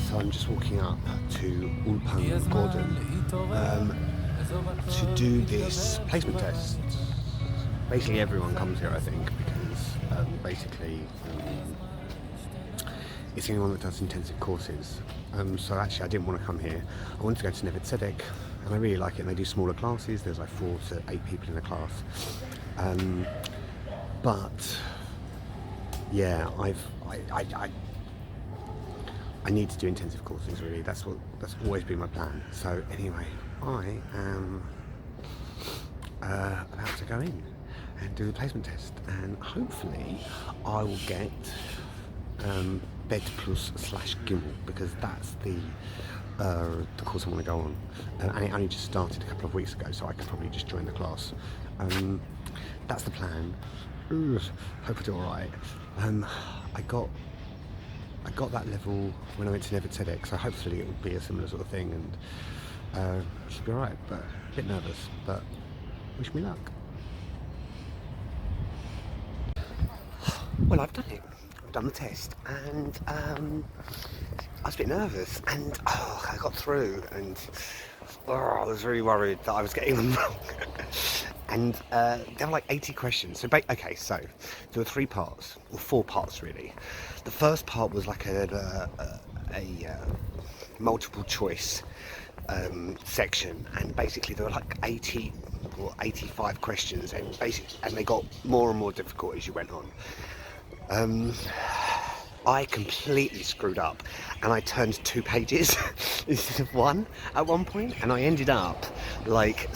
So I'm just walking up to Ulpan Gordon to do this placement test. Basically everyone comes here, I think, because it's the only one that does intensive courses. So actually I didn't want to come here. I wanted to go to Neve Tzedek, and I really like it, and they do smaller classes. There's like 4 to 8 people in a class. But yeah, I need to do intensive courses, really. That's always been my plan. So anyway, I am about to go in and do the placement test, and hopefully I will get Bed Plus / Gimel, because that's the course I want to go on, and it only just started a couple of weeks ago, so I could probably just join the class. That's the plan. Hope I do all right. I got that level when I went to Neve Tzedek, so hopefully it will be a similar sort of thing, and should be alright, but a bit nervous, but wish me luck. Well, I've done it. I've done the test, and I was a bit nervous, and I got through, and I was really worried that I was getting them wrong. And there were like 80 questions. So okay, so there were 3 parts, or 4 parts really. The first part was like a multiple choice section, and basically there were like 80 or 85 questions, and they got more and more difficult as you went on. I completely screwed up, and I turned 2 pages instead of 1 at one point, and I ended up like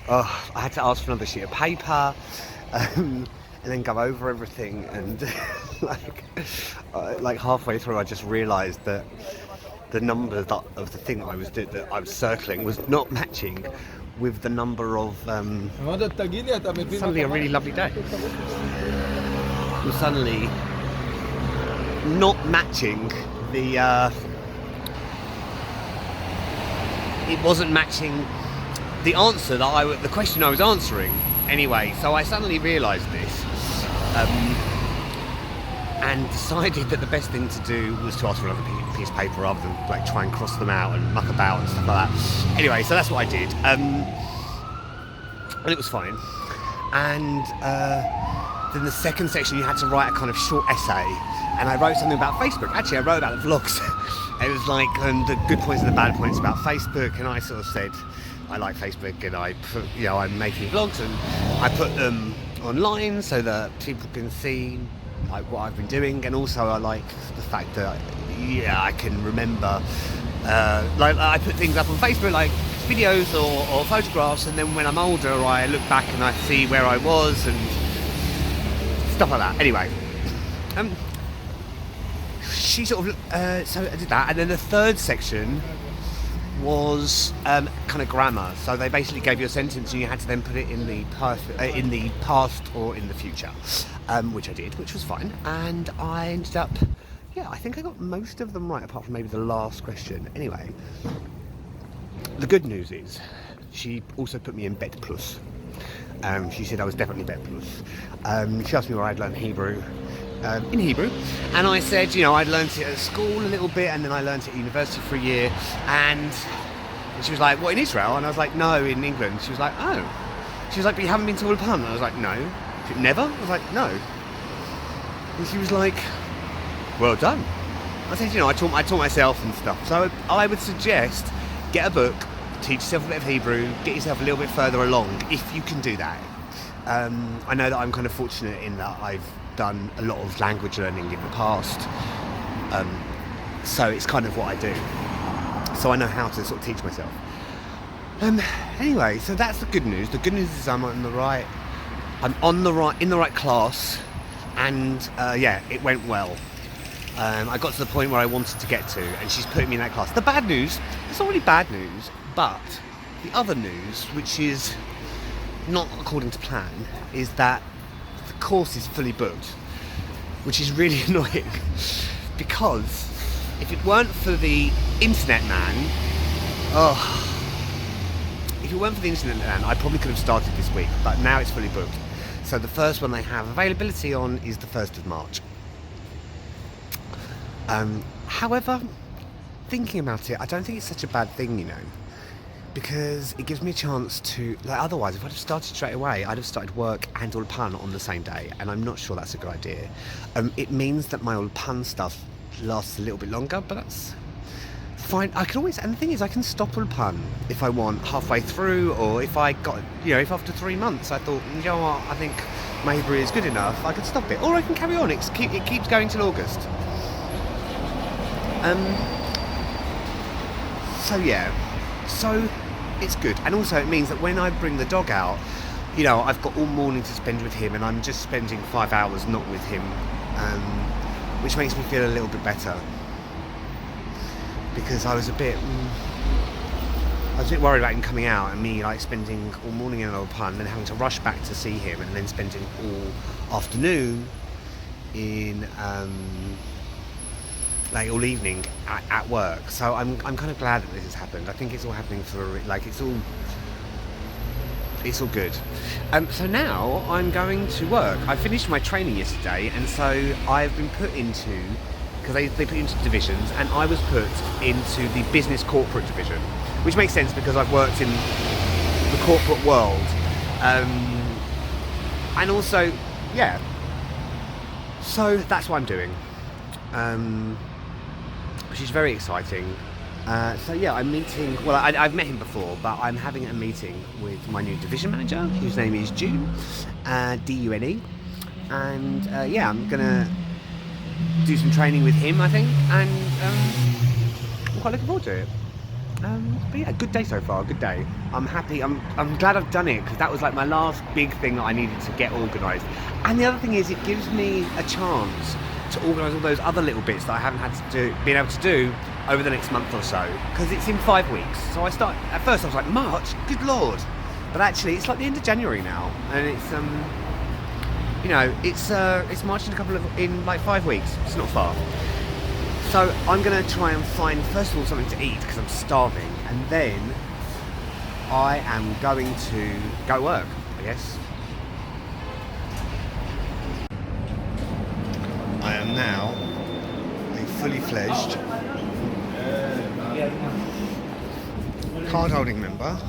I had to ask for another sheet of paper, and then go over everything, and like halfway through I just realised that the number of the thing that I was circling was not matching with the number of suddenly a really lovely day was suddenly not matching the it wasn't matching the answer that the question I was answering anyway. So I suddenly realised this, and decided that the best thing to do was to ask for another piece of paper rather than like try and cross them out and muck about and stuff like that. Anyway, so that's what I did, and it was fine. And then the second section you had to write a kind of short essay, and I wrote something about Facebook. Actually, I wrote about the vlogs. It was like the good points and the bad points about Facebook, and I sort of said I like Facebook, and I put, I'm making vlogs, and I put them online so that people can see like what I've been doing, and also I like the fact that I can remember like I put things up on Facebook like videos or photographs, and then when I'm older I look back and I see where I was and stuff like that. Anyway, she sort of so I did that, and then the third section was kind of grammar. So they basically gave you a sentence and you had to then put it in the past or in the future, which I did, which was fine. And I ended up, I think I got most of them right, apart from maybe the last question. Anyway, the good news is she also put me in Bet Plus. She said I was definitely Bet Plus. She asked me where I'd learned Hebrew. In Hebrew, and I said, I'd learnt it at school a little bit, and then I learnt it at university for a year, and she was like, what, in Israel? And I was like, no, in England. She was like, oh. She was like, but you haven't been to Ulpan? And I was like, no. She said, never? I was like, no. And she was like, well done. I said, I taught myself and stuff. So I would suggest, get a book, teach yourself a bit of Hebrew, get yourself a little bit further along, if you can do that. I know that I'm kind of fortunate in that I've done a lot of language learning in the past, so it's kind of what I do, so I know how to sort of teach myself. Anyway, so that's the good news. The good news is I'm in the right class, and it went well. I got to the point where I wanted to get to, and she's putting me in that class. The bad news, it's not really bad news, but the other news, which is not according to plan, is that the course is fully booked, which is really annoying, because if it weren't for the internet man, if it weren't for the incident at hand, I probably could have started this week, but now it's fully booked. So the first one they have availability on is the 1st of March. However, thinking about it, I don't think it's such a bad thing, you know, because it gives me a chance to, like, otherwise if I'd have started straight away, I'd have started work and ulpan on the same day, and I'm not sure that's a good idea. It means that my ulpan stuff lasts a little bit longer, but that's fine. I can always, and the thing is, I can stop ulpan if I want halfway through, or if I got, you know, if after 3 months I thought, you know what, I think my Hebrew is good enough, I could stop it, or I can carry on. It keeps going till August. So yeah, so it's good, and also it means that when I bring the dog out, you know, I've got all morning to spend with him, and I'm just spending 5 hours not with him, which makes me feel a little bit better, because I was a bit worried about him coming out and me like spending all morning in an old pun and then having to rush back to see him, and then spending all afternoon in like all evening at work. So I'm kind of glad that this has happened. I think it's all happening for like it's all good. So now I'm going to work. I finished my training yesterday, and so I've been put into, because they put into divisions, and I was put into the business corporate division, which makes sense because I've worked in the corporate world, and also, yeah. So that's what I'm doing. Which is very exciting. So yeah, I'm meeting, well, I've met him before, but I'm having a meeting with my new division manager, whose name is June, D-U-N-E, and yeah, I'm gonna do some training with him, I think, and I'm quite looking forward to it. But yeah, good day so far, good day. I'm happy, I'm glad I've done it, because that was like my last big thing that I needed to get organised. And the other thing is, it gives me a chance to organise all those other little bits that I haven't been able to do over the next month or so, because it's in 5 weeks. So at first I was like, March, good lord, but actually it's like the end of January now, and it's you know, it's March in like 5 weeks. It's not far. So I'm gonna try and find, first of all, something to eat because I'm starving, and then I am going to go work, I guess. I am now a fully fledged card holding member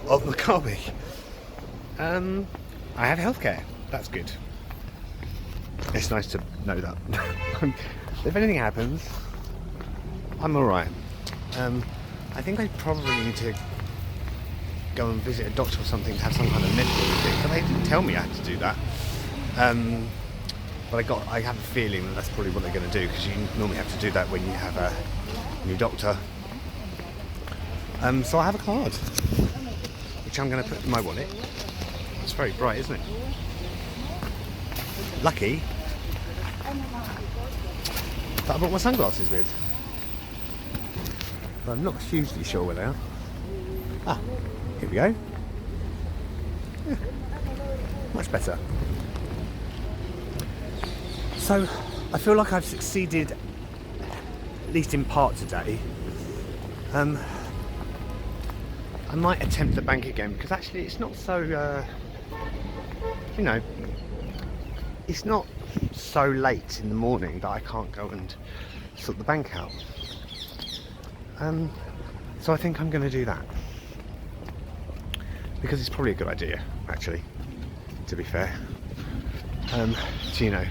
of Maccabi. I have healthcare, that's good. It's nice to know that. If anything happens, I'm alright. I think I probably need to go and visit a doctor or something to have some kind of medical thing, but they didn't tell me I had to do that. But I have a feeling that that's probably what they're going to do, because you normally have to do that when you have a new doctor. So I have a card, which I'm going to put in my wallet. It's very bright, isn't it? Lucky that I brought my sunglasses with. But I'm not hugely sure where they are. Ah, here we go. Yeah, much better. So I feel like I've succeeded, at least in part today. I might attempt the bank again, because actually it's not so, you know, it's not so late in the morning that I can't go and sort the bank out. So I think I'm going to do that, because it's probably a good idea, actually, to be fair. To, you know,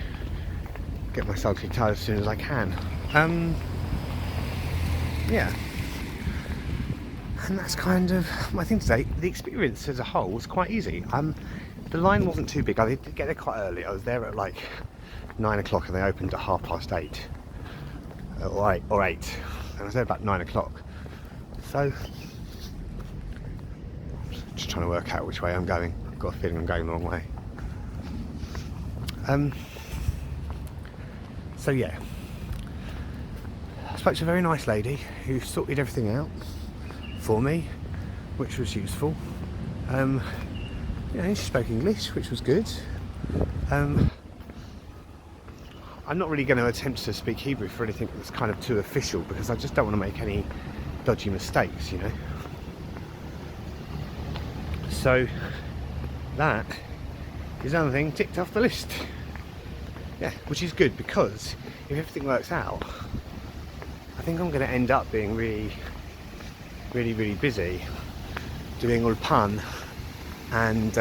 get myself kicked out as soon as I can. Yeah. And that's kind of my thing today. The experience as a whole was quite easy. The line wasn't too big. I did get there quite early. I was there at like 9 o'clock, and they opened at 8:30. Or 8. And I was there about 9 o'clock. So, just trying to work out which way I'm going. I've got a feeling I'm going the wrong way. So yeah, I spoke to a very nice lady who sorted everything out for me, which was useful. You know, she spoke English, which was good. I'm not really going to attempt to speak Hebrew for anything that's kind of too official, because I just don't want to make any dodgy mistakes, you know. So that is another thing ticked off the list. Yeah, which is good, because if everything works out, I think I'm going to end up being really busy doing ulpan and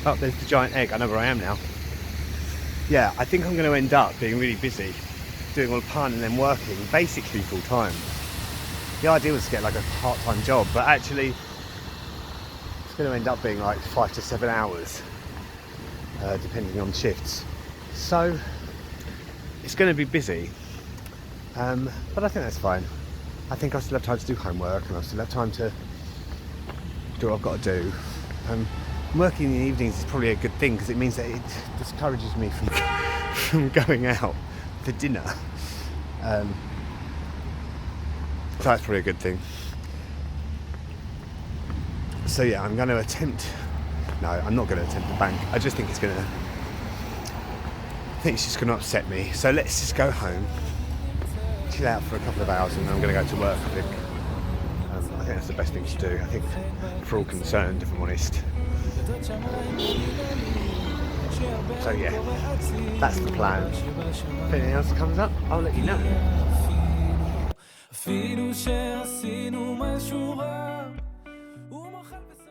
oh, there's the giant egg. I know where I am now. Yeah, I think I'm going to end up being really busy doing ulpan and then working basically full time. The idea was to get like a part-time job, but actually it's going to end up being like 5 to 7 hours, depending on shifts. So it's going to be busy, but I think that's fine. I think I still have time to do homework, and I still have time to do what I've got to do. Working in the evenings is probably a good thing, because it means that it discourages me from going out for dinner. So that's probably a good thing. So yeah, I'm going to attempt. No, I'm not going to attempt the bank. I just think it's going to. I think it's just going to upset me. So let's just go home, chill out for a couple of hours, and then I'm going to go to work. I think that's the best thing to do. I think for all concerned, if I'm honest. So yeah, that's the plan. If anything else comes up, I'll let you know.